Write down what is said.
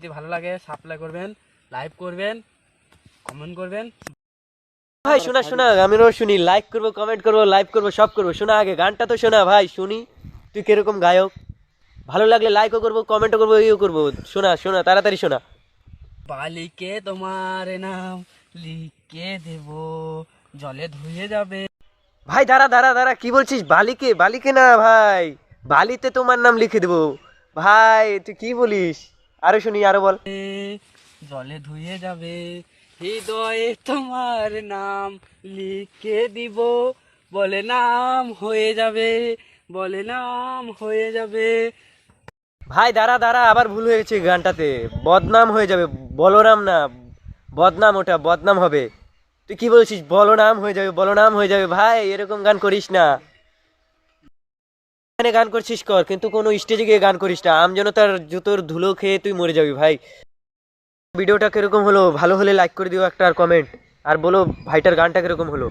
যদি ভালো লাগে সাবস্ক্রাইব করবেন, লাইক করবেন, কমেন্ট করবেন। ভাই শোনা শোনা, আমিও শুনি, লাইক করবো, কমেন্ট করবো, লাইভ করবো, সব করবো। শোনা আগে গানটা তো শোনা ভাই, শুনি তুই কিরকম গায়ক। ভালো লাগলে লাইকও করবো, কমেন্টও করবো, ইও করবো। শোনা শোনা, তাড়াতাড়ি শোনা। বালিকে তোমার নাম লিখে দেব, জলে ধুয়ে যাবে। ভাই দাঁড়া দাঁড়া দাঁড়া, কি বলছিস? বালিকে? বালিকে না ভাই, বালিতে তোমার নাম লিখে দেবো। ভাই তুই কি বলিস? আরো শুনি, আরো বল। জলে ধুয়ে যাবে, হৃদয়ে তোমার নাম লিখে দিব, বলে নাম হয়ে যাবে, বলে নাম হয়ে যাবে। ভাই দাঁড়া দাঁড়া, আবার ভুল হয়ে গেছে গানটাতে। বদনাম হয়ে যাবে, বলরাম না, বদনাম, ওটা বদনাম হবে। তুই কি বলছিস? বলরাম হয়ে যাবে, বলরাম হয়ে যাবে। ভাই এরকম গান করিস না। এখানে গান করছিস কর, কিন্তু কোনো স্টেজে গিয়ে গান করিস না। আমজনতার জুতোর ধুলো খেয়ে তুই মরে যাবি ভাই। ভিডিওটা কিরকম হলো? ভালো হলে লাইক করে দিও একটা, আর কমেন্ট, আর বলো ভাইটার গানটা কিরকম হলো।